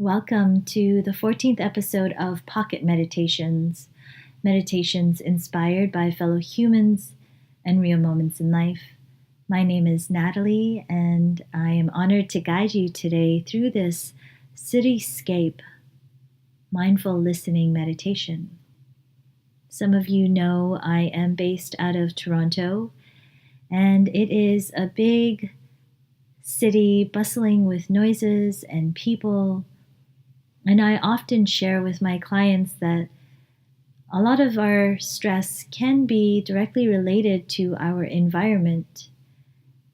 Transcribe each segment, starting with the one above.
Welcome to the 14th episode of Pocket Meditations, meditations inspired by fellow humans and real moments in life. My name is Natalie, and I am honored to guide you today through this Cityscape mindful listening meditation. Some of you know I am based out of Toronto, and it is a big city bustling with noises and people. And I often share with my clients that a lot of our stress can be directly related to our environment.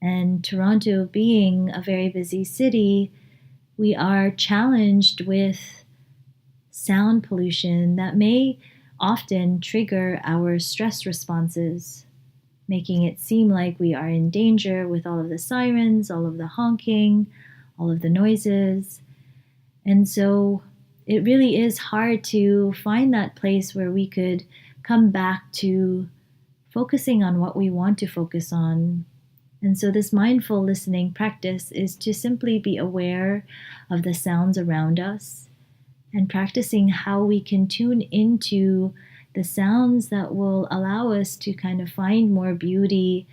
And Toronto being a very busy city, we are challenged with sound pollution that may often trigger our stress responses, making it seem like we are in danger with all of the sirens, all of the honking, all of the noises. And so it really is hard to find that place where we could come back to focusing on what we want to focus on. And so this mindful listening practice is to simply be aware of the sounds around us and practicing how we can tune into the sounds that will allow us to kind of find more beauty,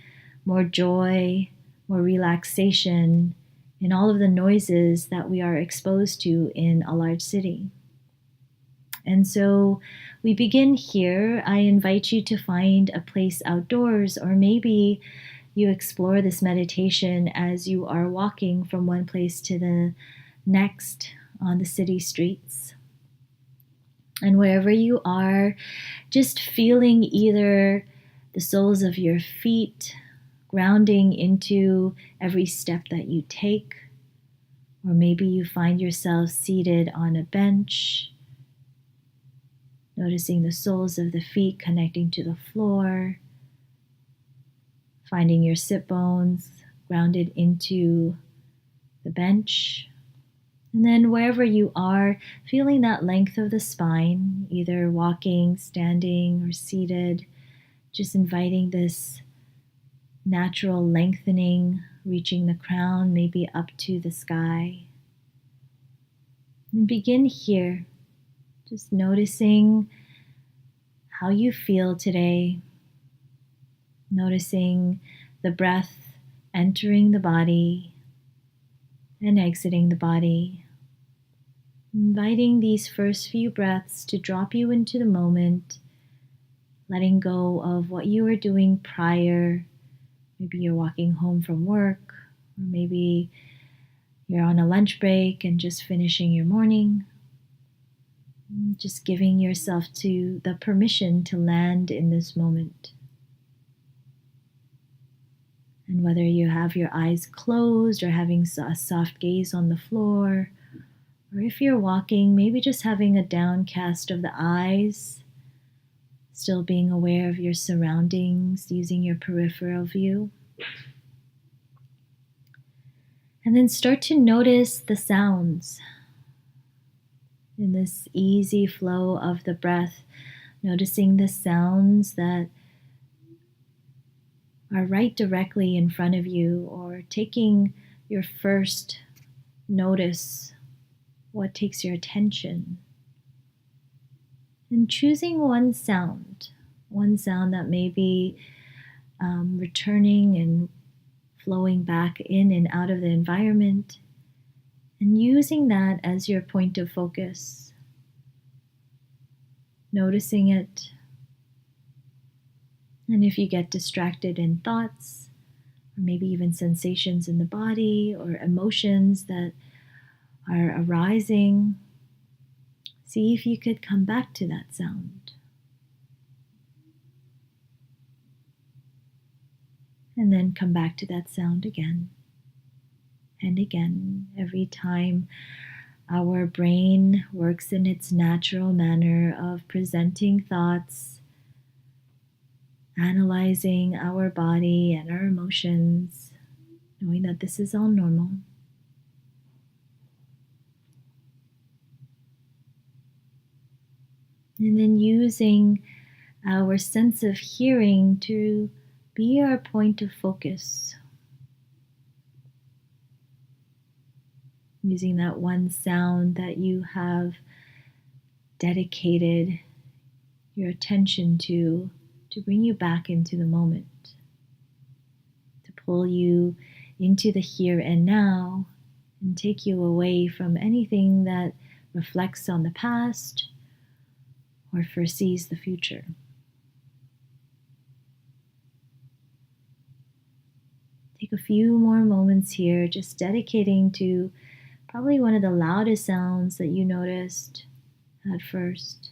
more joy, more relaxation in all of the noises that we are exposed to in a large city. And so we begin here. I invite you to find a place outdoors, or maybe you explore this meditation as you are walking from one place to the next on the city streets. And wherever you are, just feeling either the soles of your feet grounding into every step that you take, or maybe you find yourself seated on a bench, noticing the soles of the feet connecting to the floor, finding your sit bones grounded into the bench. And then wherever you are, feeling that length of the spine, either walking, standing, or seated, just inviting this natural lengthening, reaching the crown, maybe up to the sky. And begin here, just noticing how you feel today, noticing the breath entering the body and exiting the body, inviting these first few breaths to drop you into the moment, letting go of what you were doing prior. Maybe you're walking home from work, or maybe you're on a lunch break and just finishing your morning. Just giving yourself to the permission to land in this moment. And whether you have your eyes closed or having a soft gaze on the floor, or if you're walking, maybe just having a downcast of the eyes, still being aware of your surroundings, using your peripheral view. And then start to notice the sounds. In this easy flow of the breath, noticing the sounds that are right directly in front of you, or taking your first notice, what takes your attention. And choosing one sound that may be returning and flowing back in and out of the environment, and using that as your point of focus. Noticing it. And if you get distracted in thoughts, or maybe even sensations in the body, or emotions that are arising, see if you could come back to that sound. And then come back to that sound again and again. Every time our brain works in its natural manner of presenting thoughts, analyzing our body and our emotions, knowing that this is all normal. And then using our sense of hearing to be our point of focus. using that one sound that you have dedicated your attention to bring you back into the moment, to pull you into the here and now and take you away from anything that reflects on the past or foresees the future. Take a few more moments here, just dedicating to probably one of the loudest sounds that you noticed at first.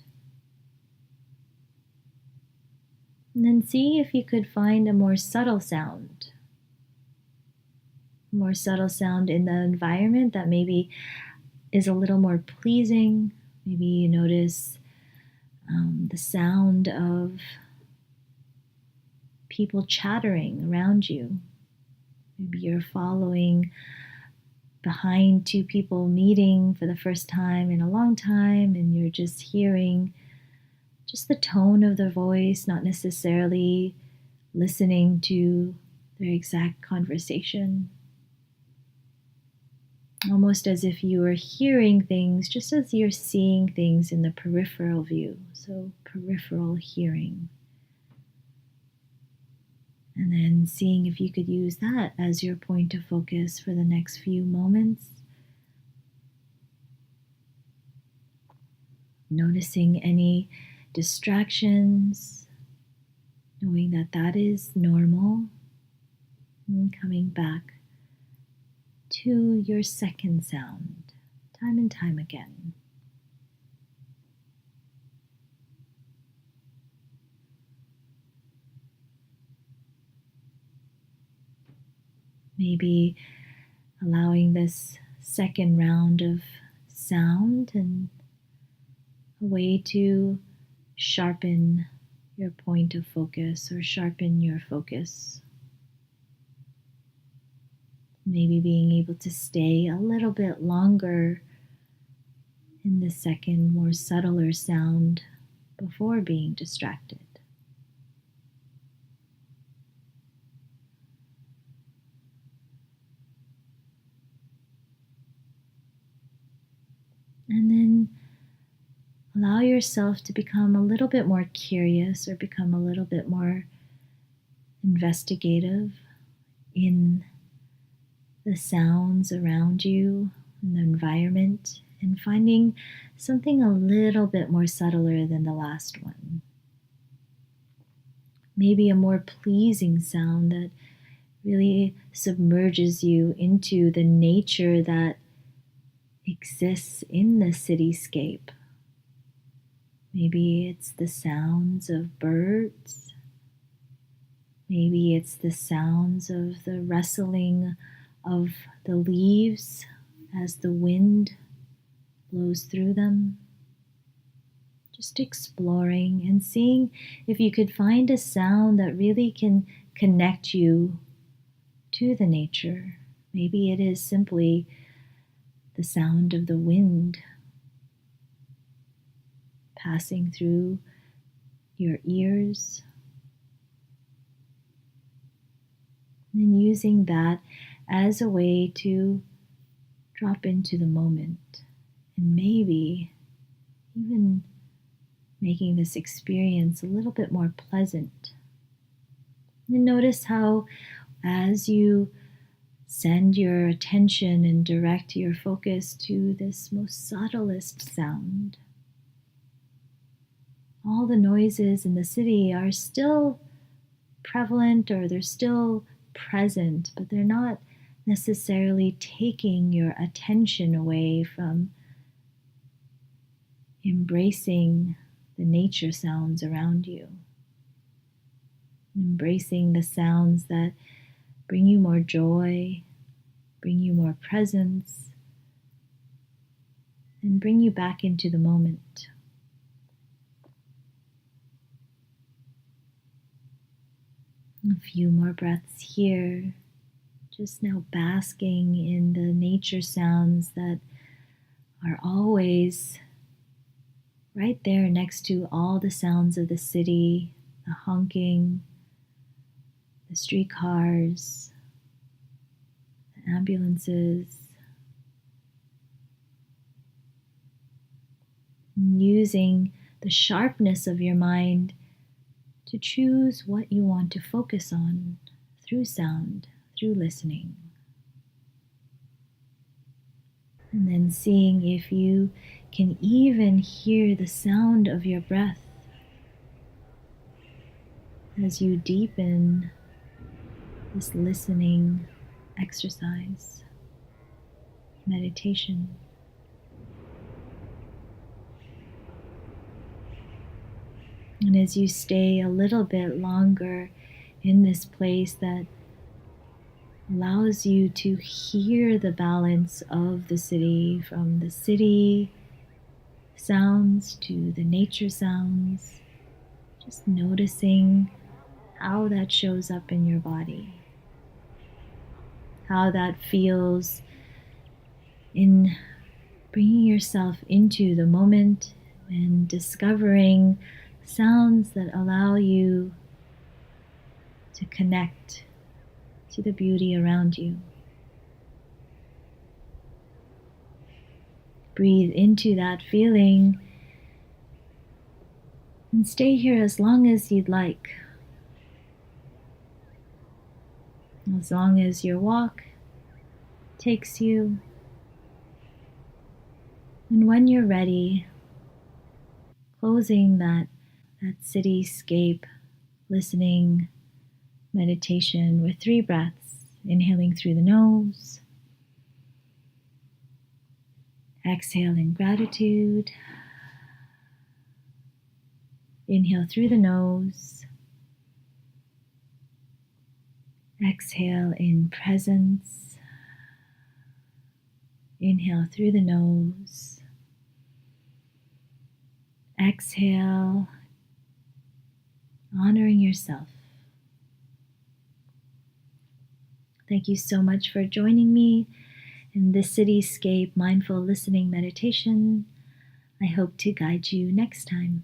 And then see if you could find a more subtle sound. A more subtle sound in the environment that maybe is a little more pleasing. Maybe you notice the sound of people chattering around you. Maybe you're following behind two people meeting for the first time in a long time, and you're just hearing just the tone of their voice, not necessarily listening to their exact conversation. Almost as if you are hearing things just as you're seeing things in the peripheral view. So peripheral hearing. And then seeing if you could use that as your point of focus for the next few moments. Noticing any distractions, knowing that that is normal, and coming back to your second sound, time and time again. Maybe allowing this second round of sound and a way to sharpen your point of focus or sharpen your focus. Maybe being able to stay a little bit longer in the second, more subtler sound before being distracted. And then allow yourself to become a little bit more curious or become a little bit more investigative in the sounds around you and the environment, and finding something a little bit more subtler than the last one. Maybe a more pleasing sound that really submerges you into the nature that exists in the cityscape. Maybe it's the sounds of birds. Maybe it's the sounds of the rustling of the leaves as the wind blows through them. Just exploring and seeing if you could find a sound that really can connect you to the nature. Maybe it is simply the sound of the wind passing through your ears, and using that as a way to drop into the moment, and maybe even making this experience a little bit more pleasant. And notice how, as you send your attention and direct your focus to this most subtlest sound, all the noises in the city are still prevalent, or they're still present, but they're not necessarily taking your attention away from embracing the nature sounds around you, embracing the sounds that bring you more joy, bring you more presence, and bring you back into the moment. A few more breaths here, just now basking in the nature sounds that are always right there next to all the sounds of the city, the honking, the streetcars, the ambulances, using the sharpness of your mind to choose what you want to focus on through sound, through listening. And then seeing if you can even hear the sound of your breath as you deepen this listening exercise, meditation. And as you stay a little bit longer in this place that allows you to hear the balance of the city, from the city sounds to the nature sounds, just noticing how that shows up in your body, how that feels in bringing yourself into the moment and discovering sounds that allow you to connect to the beauty around you. Breathe into that feeling and stay here as long as you'd like. As long as your walk takes you. And when you're ready, closing that cityscape listening meditation with 3 breaths, inhaling through the nose, exhale in gratitude, inhale through the nose, exhale in presence, inhale through the nose, exhale, honoring yourself. Thank you so much for joining me in this Cityscape mindful listening meditation. I hope to guide you next time.